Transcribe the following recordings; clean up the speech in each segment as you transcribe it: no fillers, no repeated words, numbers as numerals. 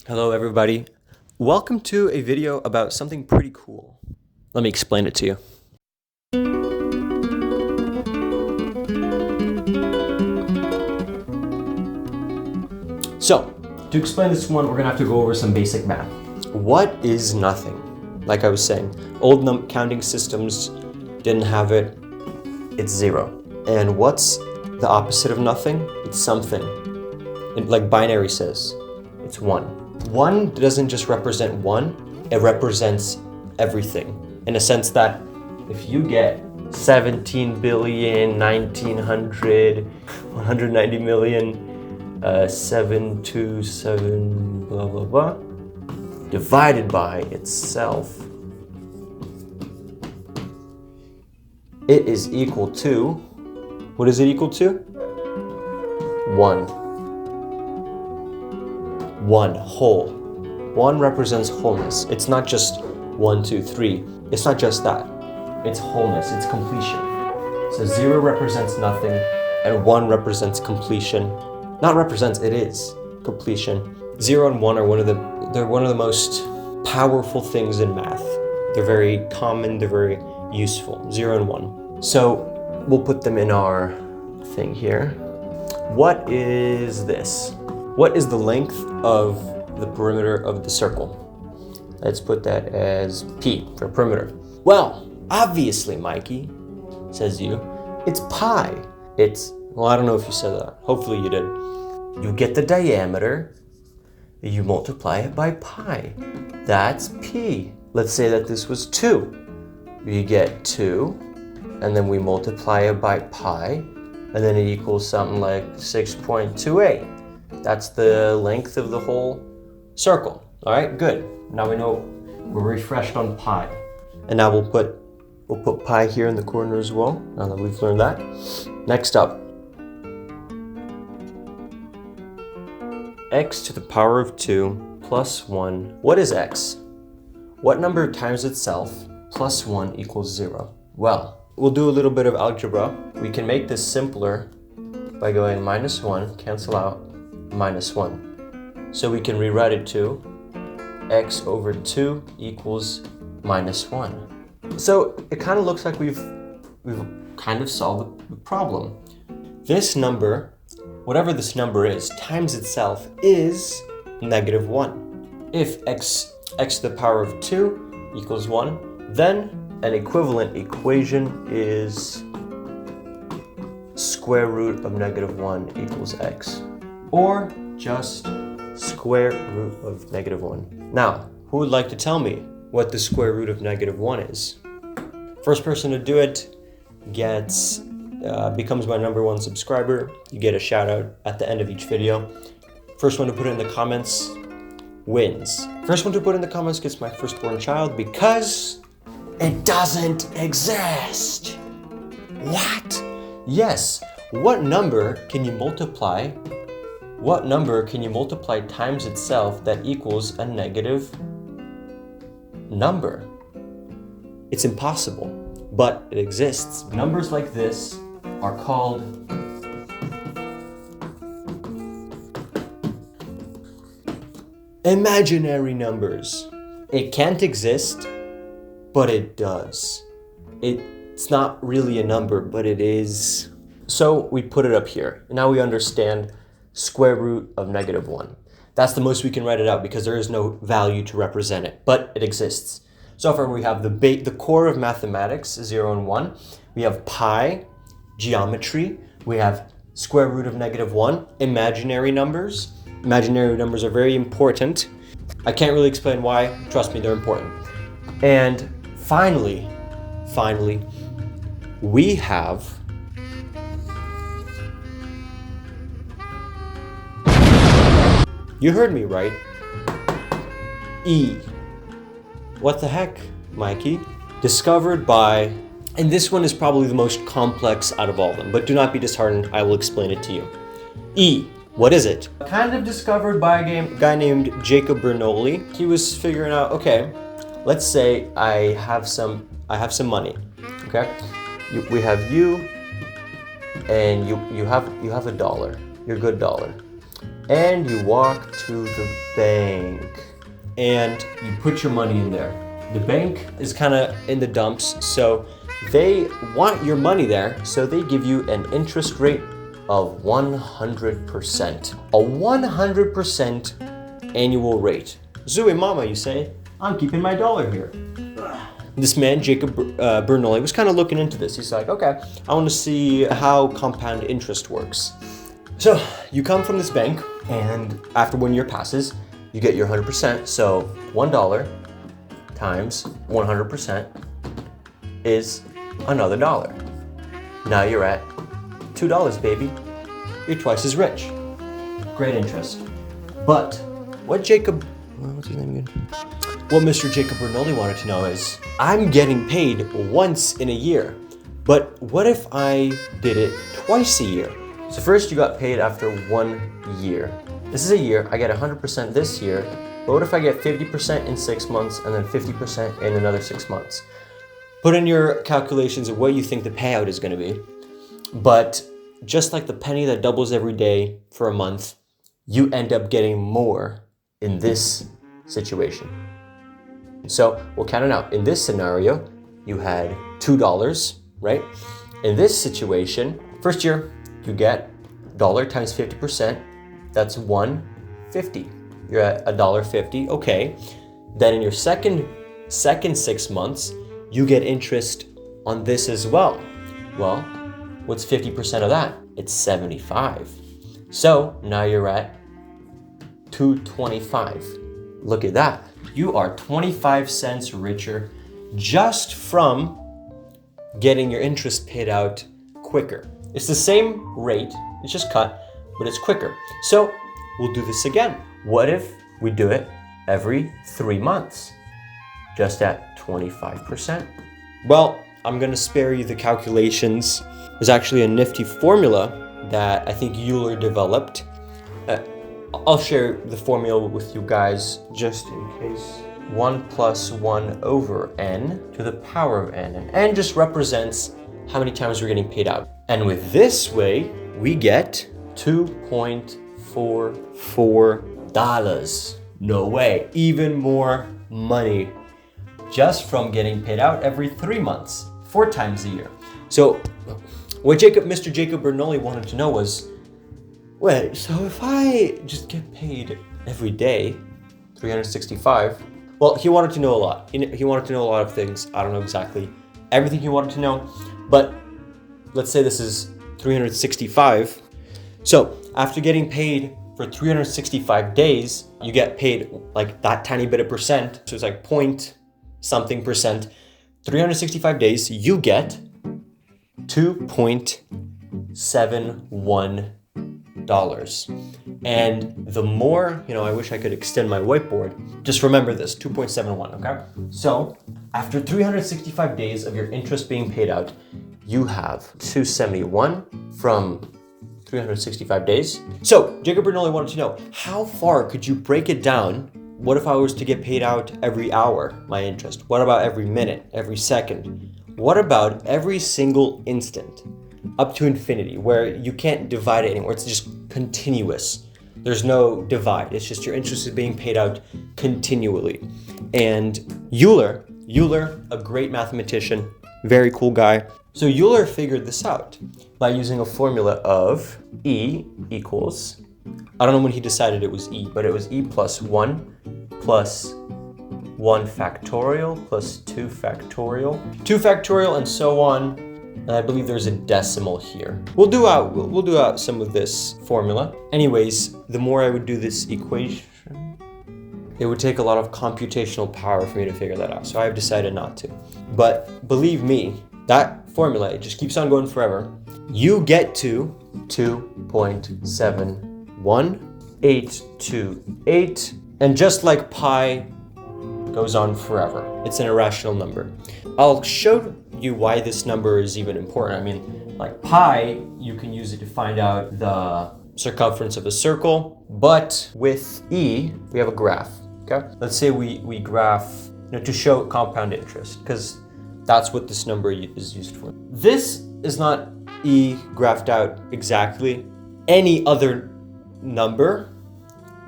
Hello everybody. Welcome to a video about something pretty cool. Let me explain it to you. So, to explain this one, we're gonna have to go over some basic math. What is nothing? Like I was saying, old counting systems didn't have it. It's zero. And what's the opposite of nothing? It's something. Like binary says, it's one. One doesn't just represent one, it represents everything. In a sense that if you get 17 billion, 1900, 190 million, 727, blah, blah, blah, divided by itself, it is equal to, what is it equal to? One. One, whole. One represents wholeness. It's not just 1, 2, 3. It's not just that. It's wholeness, it's completion. So 0 represents nothing, and 1 represents completion. Not represents, it is completion. 0 and 1 are one of the most powerful things in math. They're very common, they're very useful. 0 and 1. So we'll put them in our thing here. What is this? What is the length of the perimeter of the circle? Let's put that as P for perimeter. Well, obviously, Mikey, says you, it's pi. Well, I don't know if you said that. Hopefully you did. You get the diameter, you multiply it by pi. That's P. Let's say that this was 2. You get 2, and then we multiply it by pi, and then it equals something like 6.28. That's the length of the whole circle. All right, good. Now we know we're refreshed on pi. And now we'll put pi here in the corner as well, now that we've learned that. Next up, x to the power of 2 plus 1. What is x? What number times itself plus 1 equals 0? Well, we'll do a little bit of algebra. We can make this simpler by going minus 1, cancel out, minus 1. So we can rewrite it to x over 2 equals minus 1. So it kind of looks like we've kind of solved the problem. This number, whatever this number is, times itself is negative 1. If x to the power of 2 equals 1, then an equivalent equation is square root of negative 1 equals x. Or just square root of negative 1. Now, who would like to tell me what the square root of negative 1 is? First person to do it becomes my #1 subscriber. You get a shout out at the end of each video. First one to put it in the comments wins. First one to put in the comments gets my firstborn child because it doesn't exist. What? Yes. What number can you multiply times itself that equals a negative number? It's impossible, but it exists. Numbers like this are called imaginary numbers. It can't exist, but it does. It's not really a number, but it is. So we put it up here. Now we understand square root of negative 1. That's the most we can write it out because there is no value to represent it, but it exists. So far we have the core of mathematics, 0 and 1. We have pi, geometry. We have square root of negative 1, imaginary numbers. Imaginary numbers are very important. I can't really explain why. Trust me, they're important. And finally, we have you heard me right. E. What the heck, Mikey? Discovered by, and this one is probably the most complex out of all of them, but do not be disheartened, I will explain it to you. E. What is it? Kind of discovered by a guy named Jacob Bernoulli. He was figuring out, okay, let's say I have some money, okay? We have you, and you have $1, your good $1. And you walk to the bank and you put your money in there. The bank is kind of in the dumps, so they want your money there, so they give you an interest rate of 100%. A 100% annual rate. Zooey mama, you say? I'm keeping my dollar here. This man, Jacob Bernoulli, was kind of looking into this. He's like, okay, I want to see how compound interest works. So you come from this bank, and after 1 year passes, you get your 100%. So $1 times 100% is another dollar. Now you're at $2, baby. You're twice as rich. Great interest. But what Mr. Jacob Bernoulli wanted to know is, I'm getting paid once in a year, but what if I did it twice a year? So first you got paid after 1 year. This is a year, I get 100% this year, but what if I get 50% in 6 months and then 50% in another 6 months? Put in your calculations of what you think the payout is gonna be. But just like the penny that doubles every day for a month, you end up getting more in this situation. So we'll count it out. In this scenario, you had $2, right? In this situation, first year, you get $1 times 50%, that's $1.50. You're at $1.50, okay. Then in your second 6 months, you get interest on this as well. Well, what's 50% of that? It's 75. So now you're at $2.25. Look at that. You are 25 cents richer just from getting your interest paid out quicker. It's the same rate, it's just cut, but it's quicker. So we'll do this again. What if we do it every 3 months, just at 25%? Well, I'm gonna spare you the calculations. There's actually a nifty formula that I think Euler developed. I'll share the formula with you guys just in case. 1 plus 1 over n to the power of n. And n just represents how many times we're getting paid out. And with this way, we get $2.44. No way, even more money just from getting paid out every 3 months, 4 times a year. So what Mr. Jacob Bernoulli wanted to know was, wait, so if I just get paid every day, 365, well, he wanted to know a lot. He wanted to know a lot of things. I don't know exactly everything he wanted to know, but let's say this is 365. So after getting paid for 365 days, you get paid like that tiny bit of percent. So it's like point something percent. 365 days, you get $2.71. And the more, I wish I could extend my whiteboard. Just remember this, 2.71, okay? So after 365 days of your interest being paid out, you have 271 from 365 days. So Jacob Bernoulli wanted to know, how far could you break it down? What if I was to get paid out every hour, my interest? What about every minute, every second? What about every single instant? Up to infinity, where you can't divide it anymore. It's just continuous. There's no divide. It's just your interest is being paid out continually. And Euler, a great mathematician, very cool guy. So Euler figured this out by using a formula of E equals, I don't know when he decided it was E, but it was E plus 1 plus 1 factorial plus 2 factorial, 2 factorial, and so on. And I believe there's a decimal here. We'll do out some of this formula. Anyways, the more I would do this equation, it would take a lot of computational power for me to figure that out. So I've decided not to. But believe me, that formula, it just keeps on going forever. You get to 2.71828. And just like pi goes on forever, it's an irrational number. I'll show you why this number is even important. I mean, like pi, you can use it to find out the circumference of a circle, but with E, we have a graph, okay? Let's say we graph, to show compound interest, because that's what this number is used for. This is not E graphed out exactly. Any other number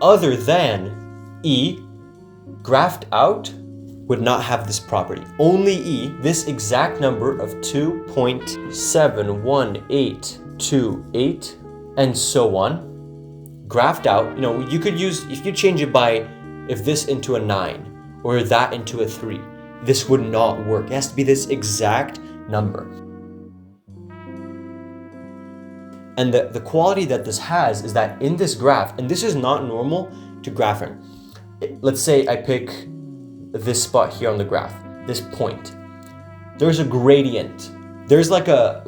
other than E, graphed out, would not have this property. Only E, this exact number of 2.71828 and so on, graphed out, you could use, if you change it by, if this into a 9 or that into a 3, this would not work. It has to be this exact number. And the quality that this has is that in this graph, and this is not normal to graphing. Let's say I pick this spot here on the graph, this point. There's a gradient. There's like a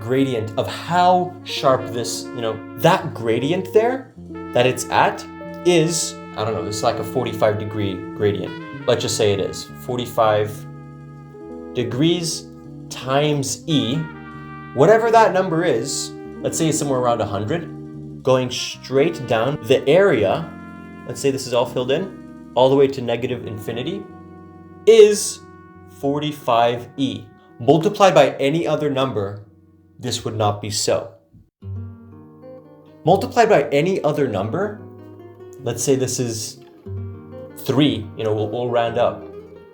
gradient of how sharp this, that gradient there that it's at is, I don't know, it's like a 45-degree gradient. Let's just say it is 45 degrees times E, whatever that number is. Let's say it's somewhere around 100, going straight down the area. Let's say this is all filled in, all the way to negative infinity, is 45E. Multiplied by any other number, this would not be so. Multiplied by any other number, let's say this is 3, we'll round up.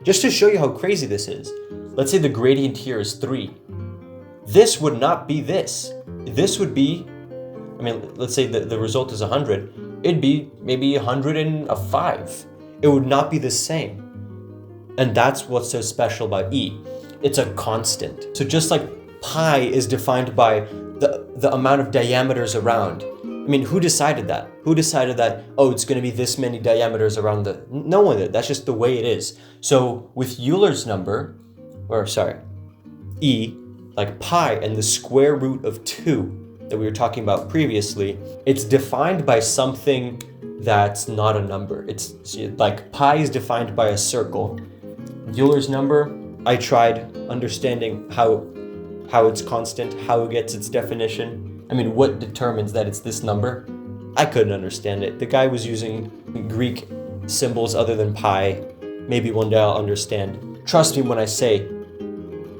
Just to show you how crazy this is, let's say the gradient here is 3. This would not be this. This would be, let's say the result is 100. It'd be maybe 105. It would not be the same. And that's what's so special about E. It's a constant. So just like pi is defined by the amount of diameters around. Who decided that? Who decided that, it's going to be this many diameters around no one did. That's just the way it is. So with Euler's number, E, like pi and the square root of 2 that we were talking about previously, it's defined by something that's not a number. It's like pi is defined by a circle. Euler's number, I tried understanding how it's constant, how it gets its definition. What determines that it's this number? I couldn't understand it. The guy was using Greek symbols other than pi. Maybe one day I'll understand. Trust me when I say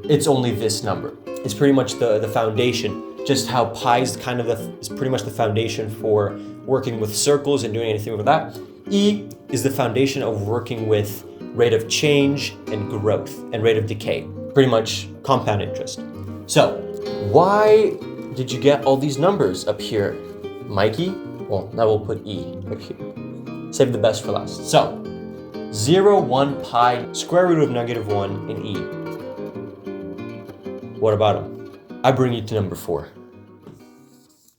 it's only this number. It's pretty much the foundation. Just how pi is is pretty much the foundation for working with circles and doing anything with that. E is the foundation of working with rate of change and growth and rate of decay. Pretty much compound interest. So, why did you get all these numbers up here, Mikey? Well, now we'll put E up here. Save the best for last. So, 0, 1, pi, square root of -1 in E. What about them? I bring you to number 4.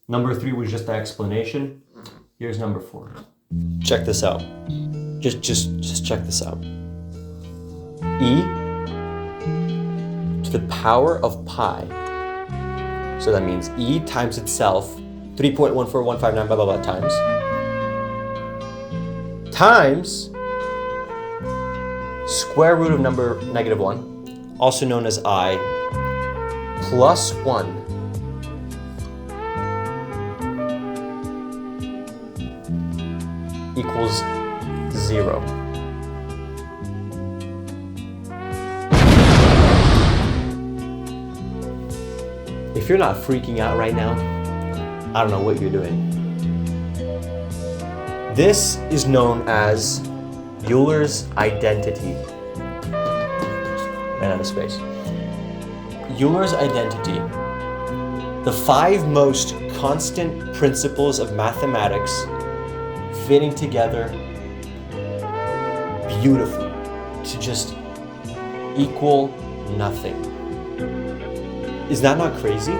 Number 3 was just the explanation. Here's number 4. Check this out. Just check this out. E to the power of pi. So that means E times itself, 3.14159 blah blah blah times square root of number -1, also known as I, plus 1 equals 0. If you're not freaking out right now, I don't know what you're doing. This is known as Euler's identity. Ran out of space. Euler's identity. The 5 most constant principles of mathematics fitting together beautifully to just equal nothing. Is that not crazy?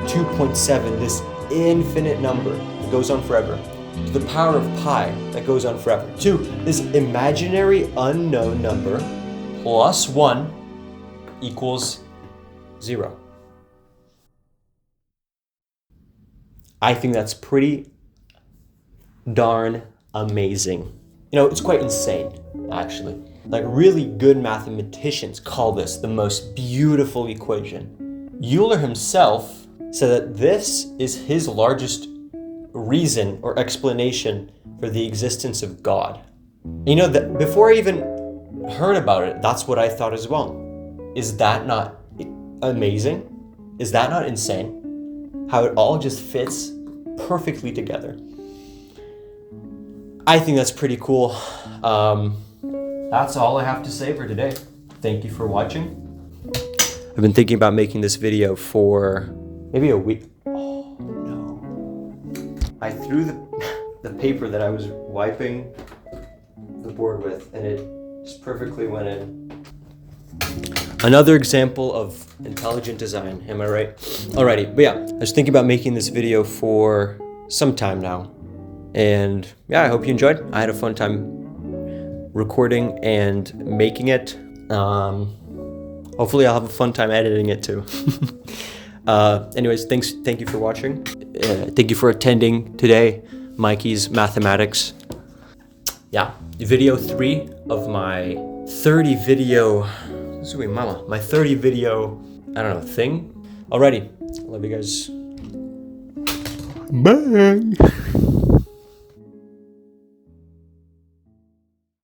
2.7, this infinite number that goes on forever. To the power of pi that goes on forever. 2, this imaginary unknown number plus 1 equals 0. I think that's pretty darn amazing. It's quite insane, actually. Like, really good mathematicians call this the most beautiful equation. Euler himself said that this is his largest reason or explanation for the existence of God. That before I even heard about it, that's what I thought as well. Is that not amazing? Is that not insane? How it all just fits perfectly together. I think that's pretty cool. That's all I have to say for today. Thank you for watching. I've been thinking about making this video for maybe a week. Oh no. I threw the paper that I was wiping the board with, and it just perfectly went in. Another example of intelligent design, am I right? Alrighty, but yeah, I was thinking about making this video for some time now. And yeah, I hope you enjoyed. I had a fun time recording and making it. Hopefully I'll have a fun time editing it too. Anyways, thank you for watching. Thank you for attending today, Mikey's Mathematics. Yeah, video 3 of my 30 video, my 30 video, I don't know, thing. Alrighty, love you guys. Bye.